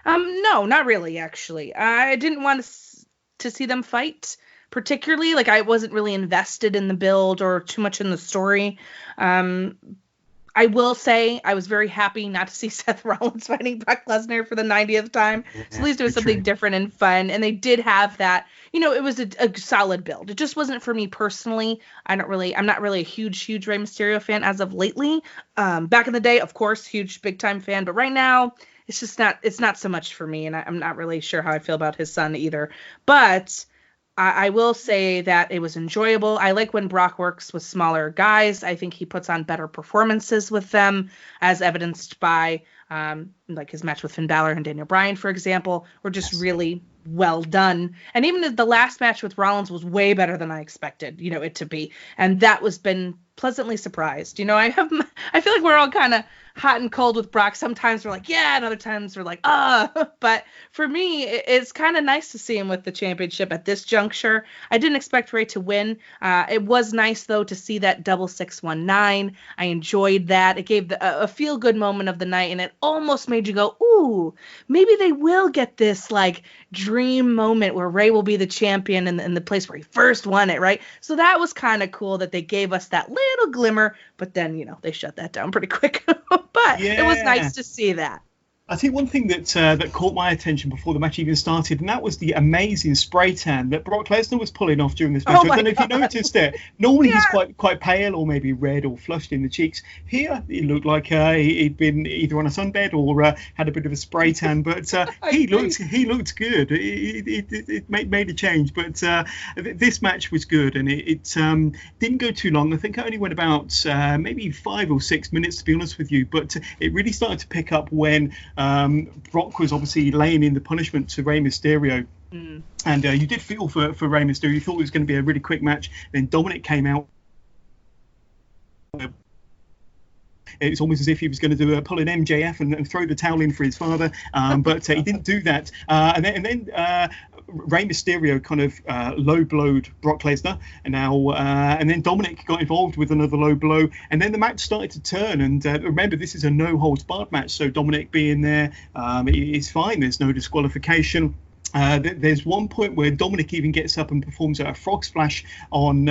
No, not really, actually. I didn't want to see them fight particularly. Like, I wasn't really invested in the build or too much in the story. I will say I was very happy not to see Seth Rollins fighting Brock Lesnar for the 90th time. So at least it was something different and fun. And they did have that, it was a solid build. It just wasn't for me personally. I'm not really a huge Rey Mysterio fan as of lately. Back in the day, of course, huge big time fan. But right now, it's not so much for me, and I'm not really sure how I feel about his son either. But I will say that it was enjoyable. I like when Brock works with smaller guys. I think he puts on better performances with them, as evidenced by like his match with Finn Balor and Daniel Bryan, for example, were just really well done. And even the last match with Rollins was way better than I expected, it to be. And that was been pleasantly surprised. I feel like we're all kind of hot and cold with Brock. Sometimes we're like, yeah, and other times we're like, but for me, it's kind of nice to see him with the championship at this juncture. I didn't expect Rey to win. It was nice, though, to see that double 619. I enjoyed that. It gave a feel-good moment of the night, and it almost made you go, ooh, maybe they will get this, like, dream moment where Rey will be the champion in the place where he first won it, right? So that was kind of cool that they gave us that little glimmer, but then, they shut that down pretty quick. But It was nice to see that. I think one thing that caught my attention before the match even started, and that was the amazing spray tan that Brock Lesnar was pulling off during this match. I don't know if you noticed it. Normally he's quite pale or maybe red or flushed in the cheeks. Here he looked like he'd been either on a sunbed or had a bit of a spray tan, but he looked good. It made a change, but this match was good, and it didn't go too long. I think it only went about maybe 5 or 6 minutes, to be honest with you, but it really started to pick up when Brock was obviously laying in the punishment to Rey Mysterio. And you did feel for Rey Mysterio. You thought it was going to be a really quick match. Then Dominic came out. It's almost as if he was going to pull an MJF and throw the towel in for his father, but he didn't do that. And then Rey Mysterio kind of low blowed Brock Lesnar, and then Dominic got involved with another low blow, and then the match started to turn. And remember, this is a no holds barred match, so Dominic being there is fine. There's no disqualification. There's one point where Dominic even gets up and performs a frog splash on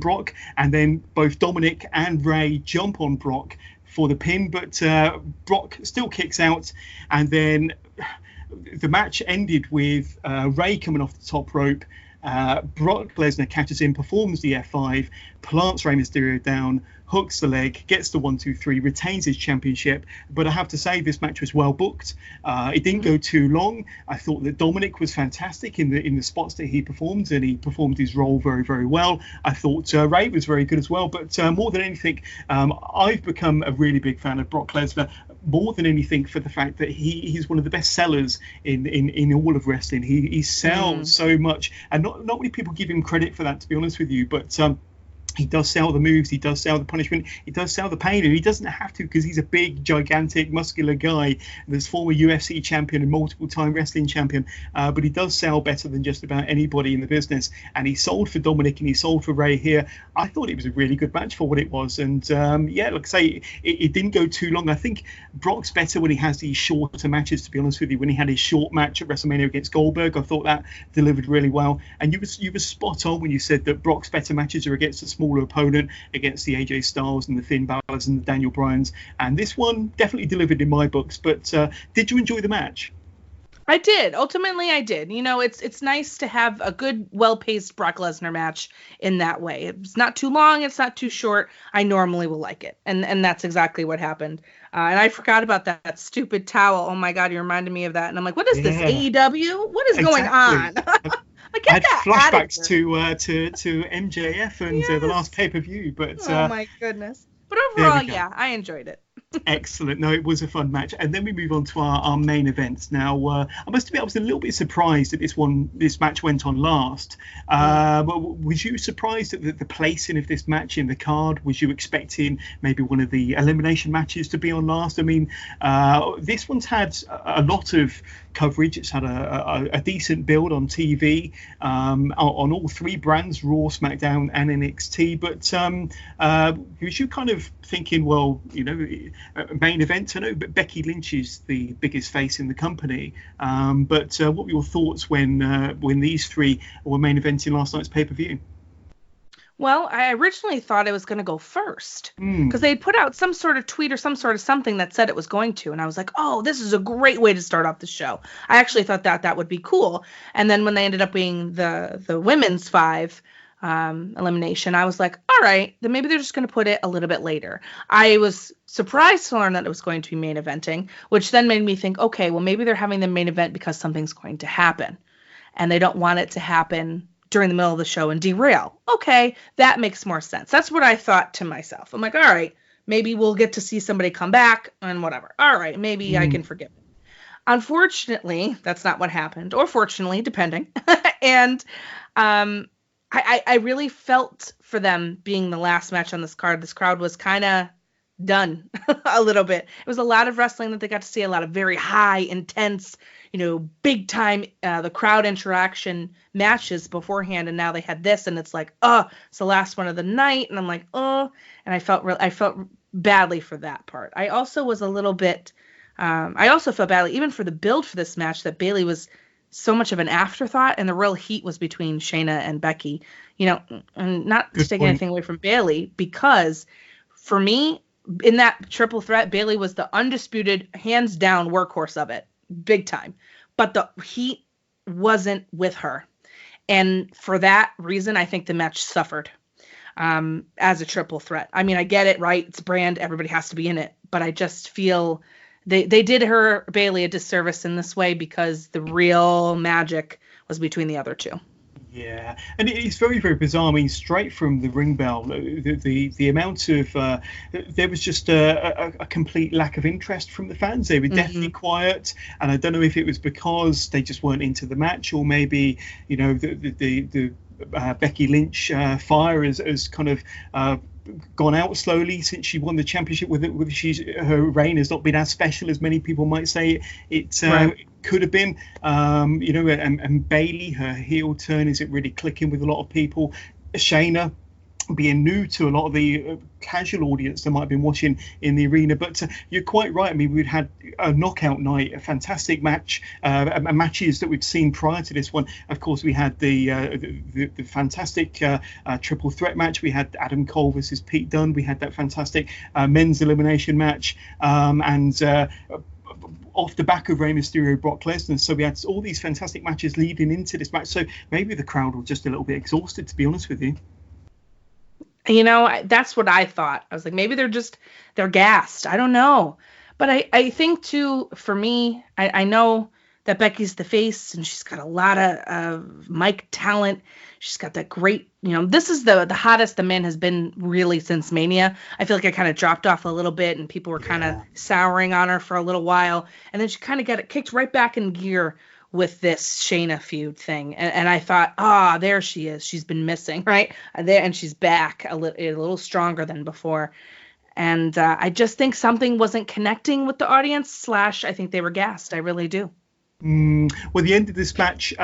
Brock, and then both Dominic and Rey jump on Brock for the pin, but Brock still kicks out, and then the match ended with Rey coming off the top rope. Brock Lesnar catches in, performs the F5, plants Rey Mysterio down, hooks the leg, gets the 1-2-3, retains his championship. But I have to say, this match was well booked. It didn't go too long. I thought that Dominic was fantastic in the spots that he performed, and he performed his role very, very well. I thought Rey was very good as well. But more than anything, I've become a really big fan of Brock Lesnar, more than anything for the fact that he's one of the best sellers in all of wrestling. He sells so much, and not many people give him credit for that, to be honest with you. But He does sell the moves, he does sell the punishment, he does sell the pain, and he doesn't have to because he's a big, gigantic, muscular guy that's former UFC champion and multiple-time wrestling champion. But he does sell better than just about anybody in the business. And he sold for Dominic and he sold for Ray here. I thought it was a really good match for what it was. And yeah, like I say, it didn't go too long. I think Brock's better when he has these shorter matches, to be honest with you. When he had his short match at WrestleMania against Goldberg, I thought that delivered really well. And you were spot on when you said that Brock's better matches are against the smaller opponent, against the AJ Styles and the Finn Balor's and the Daniel Bryans, and this one definitely delivered in my books. But did you enjoy the match? I did. Ultimately, I did. You know, it's nice to have a good, well-paced Brock Lesnar match in that way. It's not too long. It's not too short. I normally will like it. And that's exactly what happened. And I forgot about that stupid towel. Oh, my God, you reminded me of that. And I'm like, what is this, AEW? What is going on? I had flashbacks to MJF and the last pay-per-view. But oh, my goodness. But overall, yeah, I enjoyed it. Excellent. No, it was a fun match. And then we move on to our main events. Now, I must admit, I was a little bit surprised that this match went on last. Was you surprised at the placing of this match in the card? Was you expecting maybe one of the elimination matches to be on last? I mean, this one's had a lot of coverage. It's had a decent build on TV on all three brands, Raw, SmackDown, and NXT. But was you kind of thinking, well, you know, main event? I know Becky Lynch is the biggest face in the company, but what were your thoughts when these three were main eventing last night's pay-per-view? Well, I originally thought it was going to go first because they had put out some sort of tweet or some sort of something that said it was going to. And I was like, oh, this is a great way to start off the show. I actually thought that would be cool. And then when they ended up being the women's 5 elimination, I was like, all right, then maybe they're just going to put it a little bit later. I was surprised to learn that it was going to be main eventing, which then made me think, okay, well, maybe they're having the main event because something's going to happen. And they don't want it to happen during the middle of the show and derail. Okay, that makes more sense. That's what I thought to myself. I'm like, all right, maybe we'll get to see somebody come back and whatever. All right, maybe I can forgive it. Unfortunately, that's not what happened, or fortunately, depending. And I really felt for them being the last match on this card. This crowd was kind of done a little bit. It was a lot of wrestling that they got to see, a lot of very high, intense, you know, big time, the crowd interaction matches beforehand. And now they had this, and it's like, it's the last one of the night. And I'm like, and I felt badly for that part. I also was a little bit, I also felt badly even for the build for this match, that Bayley was so much of an afterthought, and the real heat was between Shayna and Becky, you know, and not to take anything away from Bayley, because for me, in that triple threat, Bayley was the undisputed, hands down workhorse of it, big time. But the heat wasn't with her. And for that reason, I think the match suffered as a triple threat. I mean, I get it, right? It's a brand. Everybody has to be in it. But I just feel they did her, Bayley, a disservice in this way, because the real magic was between the other two. Yeah, and it's very, very bizarre. I mean, straight from the ring bell, the amount of there was just a complete lack of interest from the fans. They were definitely quiet, and I don't know if it was because they just weren't into the match, or maybe, you know, the Becky Lynch fire has kind of gone out slowly since she won the championship. Her reign has not been as special as many people might say it could have been. You know, and Bayley, her heel turn isn't really clicking with a lot of people. Shayna being new to a lot of the casual audience that might have been watching in the arena. But you're quite right. I mean, we'd had a knockout night, a fantastic match, matches that we'd seen prior to this one. Of course, we had the fantastic triple threat match. We had Adam Cole versus Pete Dunne. We had that fantastic men's elimination match, and off the back of Rey Mysterio, Brock Lesnar. So we had all these fantastic matches leading into this match. So maybe the crowd were just a little bit exhausted, to be honest with you. You know, that's what I thought. I was like, maybe they're gassed. I don't know. But I think, too, for me, I know that Becky's the face, and she's got a lot of mic talent. She's got that great, you know, this is the hottest the man has been really since Mania. I feel like it kind of dropped off a little bit, and people were kind of souring on her for a little while. And then she kind of got it kicked right back in gear with this Shayna feud thing. And I thought, there she is. She's been missing, right? And she's back a little stronger than before. And I just think something wasn't connecting with the audience. / I think they were gassed. I really do. Well, the end of this match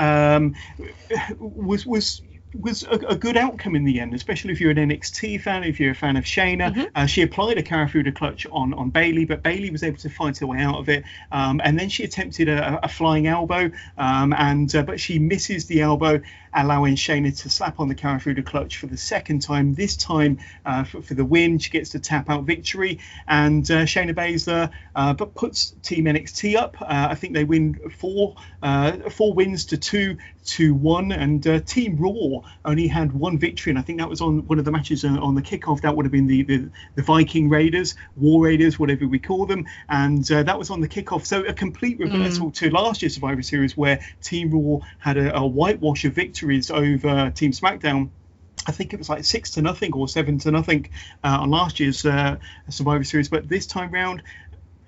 was a good outcome in the end, especially if you're an NXT fan, if you're a fan of Shayna. She applied a Karafuda clutch on Bayley, but Bayley was able to fight her way out of it. And then she attempted a flying elbow, but she misses the elbow, allowing Shayna to slap on the Karafuda clutch for the second time. This time for the win, she gets the tap out victory, and Shayna Baszler but puts Team NXT up. I think they win 4 wins to 2-1, and Team Raw only had 1 victory, and I think that was on one of the matches on the kickoff. That would have been the Viking Raiders, War Raiders, whatever we call them, and that was on the kickoff. So a complete reversal to last year's Survivor Series, where Team Raw had a whitewash of victories over Team SmackDown. I think it was like 6-0 or 7-0 on last year's Survivor Series, but this time round,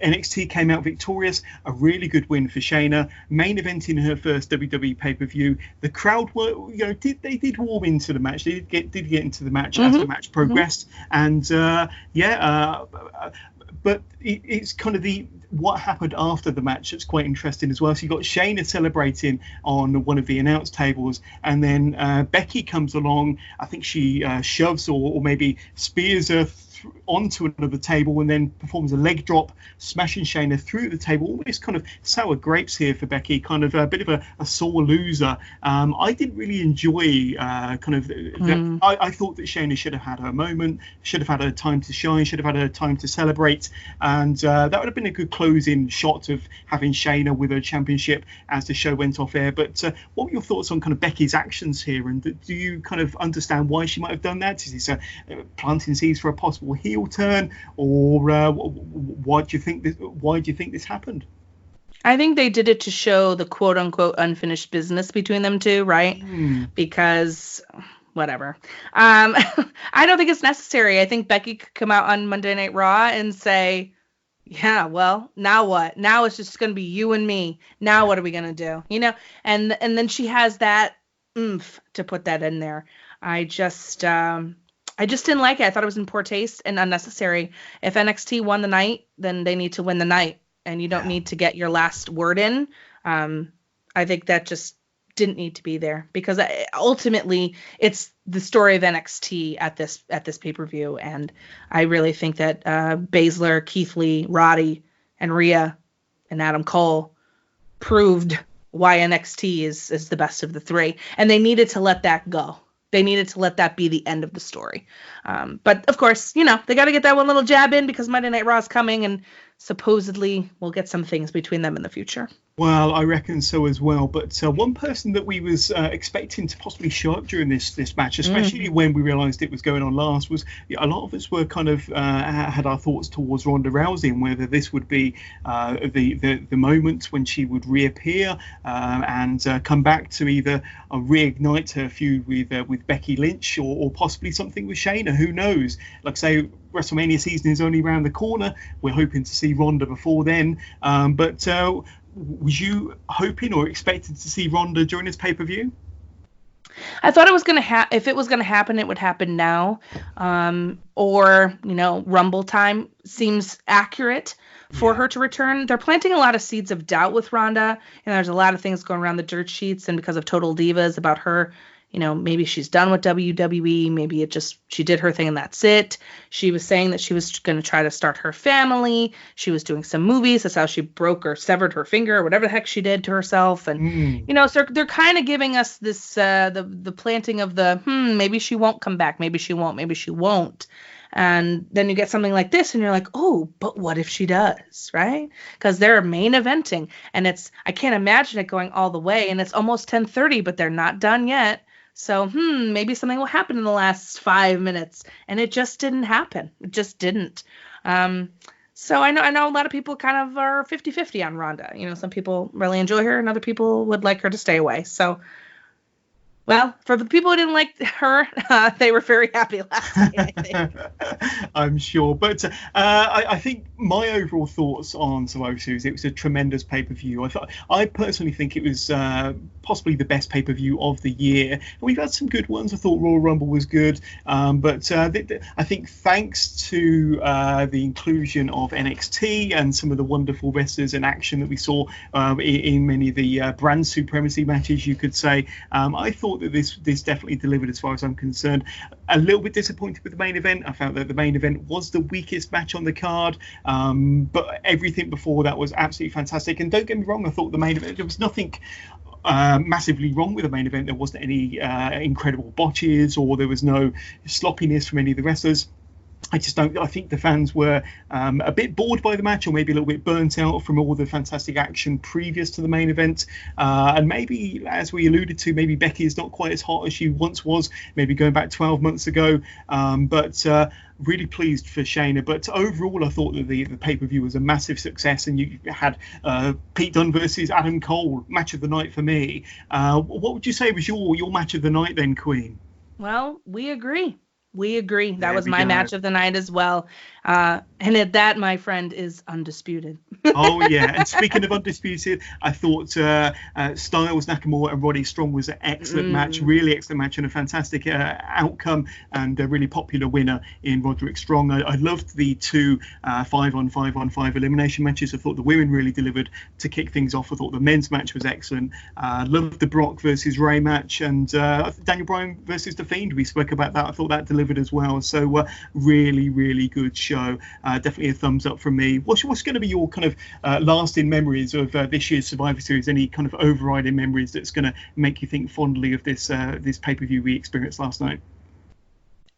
NXT came out victorious. A really good win for Shayna. Main event in her first WWE pay-per-view. The crowd were, did warm into the match. They did get into the match as the match progressed. And but it's kind of what happened after the match that's quite interesting as well. So you got Shayna celebrating on one of the announce tables, and then Becky comes along. I think she shoves or maybe spears her onto another table, and then performs a leg drop, smashing Shayna through the table. Almost kind of sour grapes here for Becky, kind of a bit of a sore loser. I didn't really enjoy I thought that Shayna should have had her moment, should have had her time to shine, should have had her time to celebrate, and that would have been a good closing shot of having Shayna with her championship as the show went off air. But what were your thoughts on kind of Becky's actions here, and do you kind of understand why she might have done that? Is this planting seeds for a possible heel turn, or why do you think this happened? I think they did it to show the quote unquote unfinished business between them two, right? Because whatever. I don't think it's necessary. I think Becky could come out on Monday Night Raw and say, yeah, well, now what? Now it's just going to be you and me. Now what are we going to do? And then she has that oomph to put that in there. I just didn't like it. I thought it was in poor taste and unnecessary. If NXT won the night, then they need to win the night, and you don't need to get your last word in. I think that just didn't need to be there, because ultimately it's the story of NXT at this pay-per-view, and I really think that Baszler, Keith Lee, Roddy, and Rhea, and Adam Cole proved why NXT is the best of the 3, and they needed to let that go. They needed to let that be the end of the story. But of course, they got to get that one little jab in, because Monday Night Raw is coming, and supposedly we'll get some things between them in the future. Well, I reckon so as well. But one person that we was expecting to possibly show up during this match, especially when we realised it was going on last, was a lot of us were kind of had our thoughts towards Ronda Rousey, and whether this would be the moment when she would reappear and come back to either reignite her feud with Becky Lynch, or possibly something with Shayna. Who knows? Like I say, WrestleMania season is only around the corner. We're hoping to see Ronda before then. But was you hoping or expected to see Ronda during this pay-per-view? I thought it was going to if it was going to happen, it would happen now. Or, Rumble time seems accurate for her to return. They're planting a lot of seeds of doubt with Ronda, and there's a lot of things going around the dirt sheets and because of Total Divas about her. Maybe she's done with WWE. Maybe she did her thing and that's it. She was saying that she was going to try to start her family. She was doing some movies. That's how she broke or severed her finger or whatever the heck she did to herself. And, so they're kind of giving us this, the planting of the, maybe she won't come back. Maybe she won't. Maybe she won't. And then you get something like this and you're like, oh, but what if she does, right? Because they're main eventing, and I can't imagine it going all the way, and it's almost 10:30, but they're not done yet. So, maybe something will happen in the last 5 minutes. And it just didn't happen. It just didn't. So I know a lot of people kind of are 50-50 on Ronda. Some people really enjoy her and other people would like her to stay away. So Well, for the people who didn't like her, they were very happy last night, I think. I'm sure. But I think my overall thoughts on Survivor Series, it was a tremendous pay-per-view. I personally think it was possibly the best pay-per-view of the year. We've had some good ones. I thought Royal Rumble was good. But I think thanks to the inclusion of NXT and some of the wonderful wrestlers in action that we saw in many of the brand supremacy matches, you could say, I thought that this definitely delivered as far as I'm concerned. A little bit disappointed with the main event. I felt that the main event was the weakest match on the card, but everything before that was absolutely fantastic. And don't get me wrong, I thought the main event, there was nothing massively wrong with the main event. There wasn't any incredible botches, or there was no sloppiness from any of the wrestlers. I think the fans were a bit bored by the match, or maybe a little bit burnt out from all the fantastic action previous to the main event. And maybe, as we alluded to, maybe Becky is not quite as hot as she once was, maybe going back 12 months ago. But really pleased for Shayna. But overall, I thought that the pay-per-view was a massive success, and you had Pete Dunne versus Adam Cole, match of the night for me. What would you say was your match of the night then, Queen? Well, we agree. That was my match of the night as well. And at that, my friend, is undisputed. Oh, yeah. And speaking of undisputed, I thought Styles, Nakamura and Roddy Strong was an excellent match, really excellent match, and a fantastic outcome, and a really popular winner in Roderick Strong. I loved the two 5-on-5 elimination matches. I thought the women really delivered to kick things off. I thought the men's match was excellent. Loved the Brock versus Ray match, and Daniel Bryan versus The Fiend. We spoke about that. I thought that delivered as well. So really, really good show. Definitely a thumbs up from me. What's going to be your kind of lasting memories of this year's Survivor Series? Any kind of overriding memories that's going to make you think fondly of this pay-per-view we experienced last night?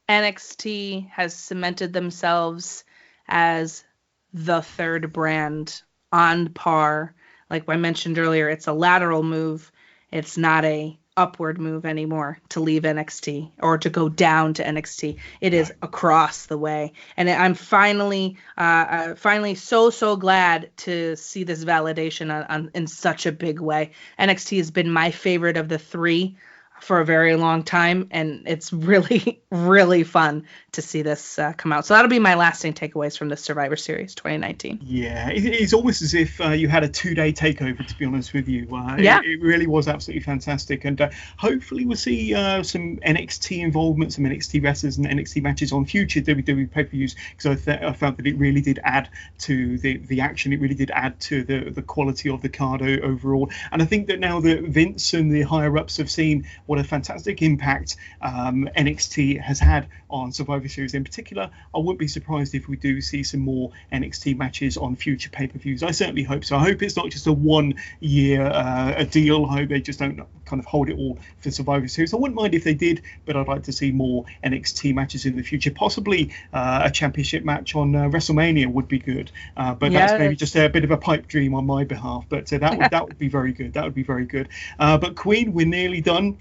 NXT has cemented themselves as the third brand, on par. Like I mentioned earlier, it's a lateral move. It's not a upward move anymore to leave NXT or to go down to NXT. It is across the way. And I'm finally so glad to see this validation in such a big way. NXT has been my favorite of the three for a very long time, and it's really, really fun to see this come out. So that'll be my lasting takeaways from the Survivor Series 2019. Yeah, it's almost as if you had a 2-day takeover, to be honest with you. It really was absolutely fantastic, and hopefully we'll see some NXT involvement, some NXT wrestlers and NXT matches on future WWE pay-per-views, because I felt that it really did add to the action. It really did add to the quality of the card overall. And I think that now that Vince and the higher-ups have seen what a fantastic impact NXT has had on Survivor Series in particular, I wouldn't be surprised if we do see some more NXT matches on future pay-per-views. I certainly hope so. I hope it's not just a one-year a deal. I hope they just don't kind of hold it all for Survivor Series. I wouldn't mind if they did, but I'd like to see more NXT matches in the future. Possibly a championship match on WrestleMania would be good, but that's maybe just a bit of a pipe dream on my behalf. But that would be very good. That would be very good. But Queen, we're nearly done.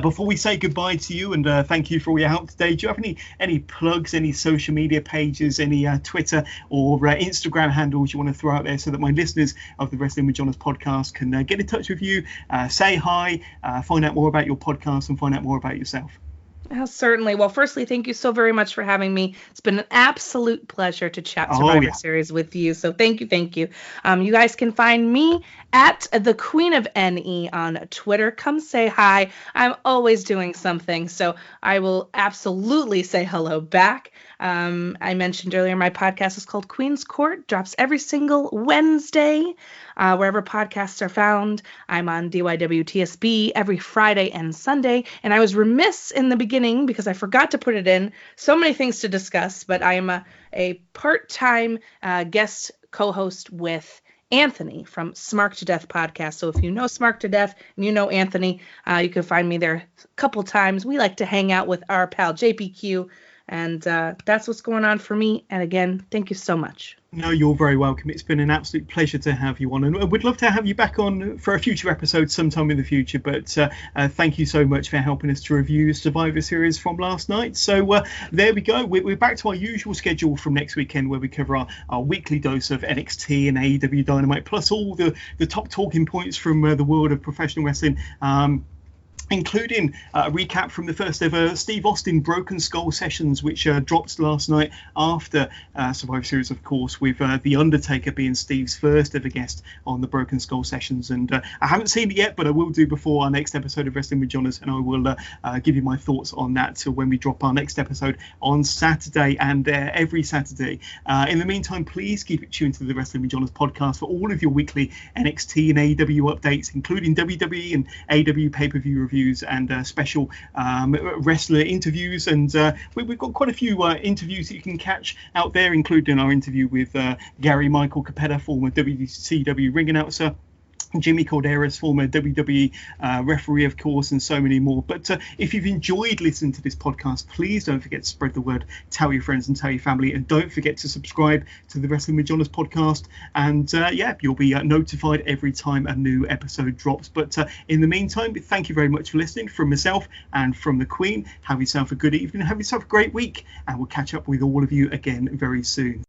Before we say goodbye to you and thank you for all your help today, do you have any plugs, any social media pages, any Twitter or Instagram handles you want to throw out there so that my listeners of the Wrestling with Jonas podcast can get in touch with you, say hi, find out more about your podcast and find out more about yourself? Certainly. Well, firstly, thank you so very much for having me. It's been an absolute pleasure to chat Survivor Series with you. So thank you. You guys can find me at the Queen of NE on Twitter. Come say hi. I'm always doing something, so I will absolutely say hello back. I mentioned earlier my podcast is called Queen's Court, drops every single Wednesday wherever podcasts are found. I'm on DYWTSB every Friday and Sunday, and I was remiss in the beginning because I forgot to put it in. So many things to discuss, but I am a part-time guest co-host with Anthony from Smark to Death podcast. So if you know Smark to Death and you know Anthony, you can find me there a couple times. We like to hang out with our pal JPQ. And that's what's going on for me. And again, thank you so much. No, you're very welcome. It's been an absolute pleasure to have you on. And we'd love to have you back on for a future episode sometime in the future. But thank you so much for helping us to review Survivor Series from last night. So there we go. We're back to our usual schedule from next weekend, where we cover our weekly dose of NXT and AEW Dynamite, plus all the top talking points from the world of professional wrestling. including a recap from the first ever Steve Austin Broken Skull sessions, which dropped last night after Survivor Series, of course, with The Undertaker being Steve's first ever guest on the Broken Skull sessions. And I haven't seen it yet, but I will do before our next episode of Wrestling with Johners, and I will give you my thoughts on that till when we drop our next episode on Saturday and every Saturday. In the meantime, please keep it tuned to the Wrestling with Johners podcast for all of your weekly NXT and AEW updates, including WWE and AEW pay-per-view reviews and special wrestler interviews. And we've got quite a few interviews that you can catch out there, including our interview with Gary Michael Capetta, former WCW ring announcer, Jimmy Corderas, former WWE referee, of course, and so many more. But if you've enjoyed listening to this podcast, please don't forget to spread the word, tell your friends and tell your family, and don't forget to subscribe to the Wrestling with Johners podcast. And you'll be notified every time a new episode drops. But in the meantime, thank you very much for listening. From myself and from the Queen, have yourself a good evening, have yourself a great week, and we'll catch up with all of you again very soon.